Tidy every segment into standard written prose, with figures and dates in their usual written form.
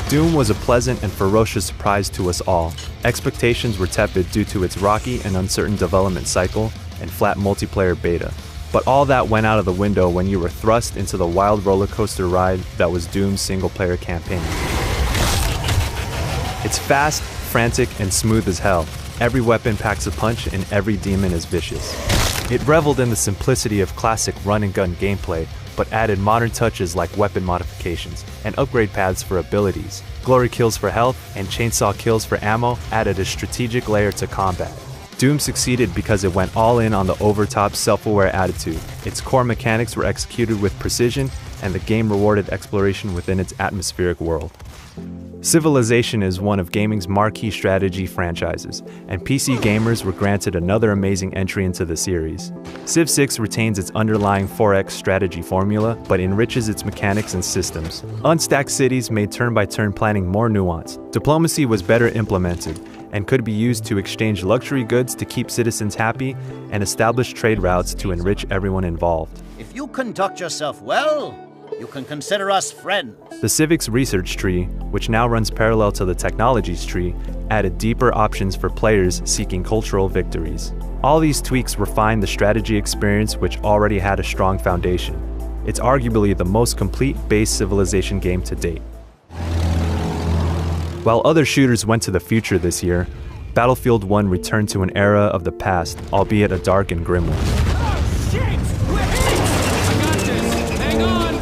Doom was a pleasant and ferocious surprise to us all. Expectations were tepid due to its rocky and uncertain development cycle and flat multiplayer beta. But all that went out of the window when you were thrust into the wild roller coaster ride that was Doom's single-player campaign. It's fast, frantic, and smooth as hell. Every weapon packs a punch and every demon is vicious. It reveled in the simplicity of classic run-and-gun gameplay, but added modern touches like weapon modifications and upgrade paths for abilities. Glory kills for health and chainsaw kills for ammo added a strategic layer to combat. Doom succeeded because it went all in on the over-top, self-aware attitude. Its core mechanics were executed with precision, and the game rewarded exploration within its atmospheric world. Civilization is one of gaming's marquee strategy franchises, and PC gamers were granted another amazing entry into the series. Civ 6 retains its underlying 4X strategy formula, but enriches its mechanics and systems. Unstacked cities made turn-by-turn planning more nuanced. Diplomacy was better implemented, and could be used to exchange luxury goods to keep citizens happy and establish trade routes to enrich everyone involved. If you conduct yourself well, you can consider us friends. The civics research tree, which now runs parallel to the technologies tree, added deeper options for players seeking cultural victories. All these tweaks refined the strategy experience, which already had a strong foundation. It's arguably the most complete base Civilization game to date. While other shooters went to the future this year, Battlefield 1 returned to an era of the past, albeit a dark and grim one. Oh, shit! I got this! Hang on!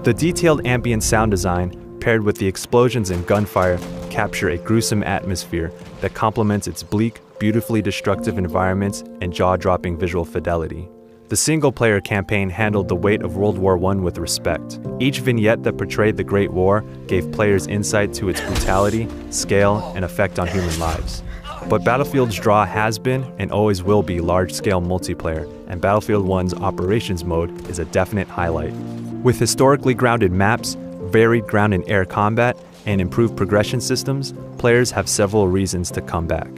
The detailed ambient sound design, paired with the explosions and gunfire, capture a gruesome atmosphere that complements its bleak, beautifully destructive environments and jaw-dropping visual fidelity. The single-player campaign handled the weight of World War I with respect. Each vignette that portrayed the Great War gave players insight to its brutality, scale, and effect on human lives. But Battlefield's draw has been, and always will be, large-scale multiplayer, and Battlefield 1's Operations mode is a definite highlight. With historically grounded maps, varied ground and air combat, and improved progression systems, players have several reasons to come back.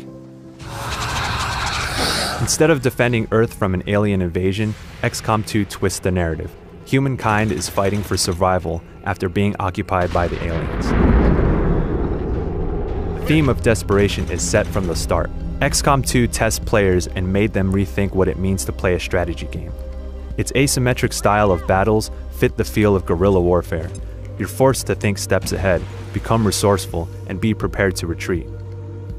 Instead of defending Earth from an alien invasion, XCOM 2 twists the narrative. Humankind is fighting for survival after being occupied by the aliens. The theme of desperation is set from the start. XCOM 2 tests players and made them rethink what it means to play a strategy game. Its asymmetric style of battles fit the feel of guerrilla warfare. You're forced to think steps ahead, become resourceful, and be prepared to retreat.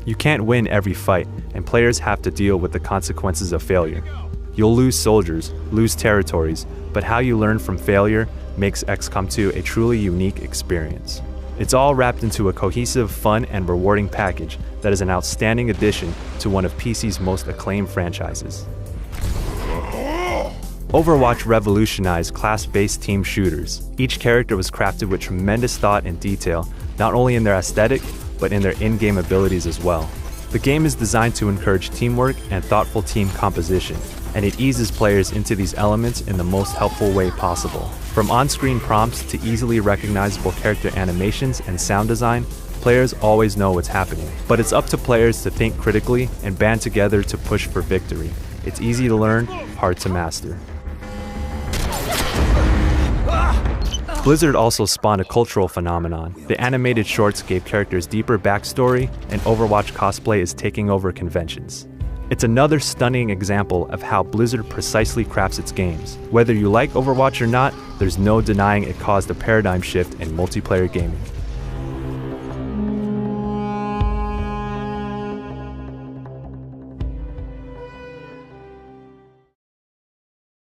You can't win every fight, and players have to deal with the consequences of failure. You'll lose soldiers, lose territories, but how you learn from failure makes XCOM 2 a truly unique experience. It's all wrapped into a cohesive, fun, and rewarding package that is an outstanding addition to one of PC's most acclaimed franchises. Overwatch revolutionized class-based team shooters. Each character was crafted with tremendous thought and detail, not only in their aesthetic, but in their in-game abilities as well. The game is designed to encourage teamwork and thoughtful team composition, and it eases players into these elements in the most helpful way possible. From on-screen prompts to easily recognizable character animations and sound design, players always know what's happening. But it's up to players to think critically and band together to push for victory. It's easy to learn, hard to master. Blizzard also spawned a cultural phenomenon. The animated shorts gave characters deeper backstory, and Overwatch cosplay is taking over conventions. It's another stunning example of how Blizzard precisely crafts its games. Whether you like Overwatch or not, there's no denying it caused a paradigm shift in multiplayer gaming.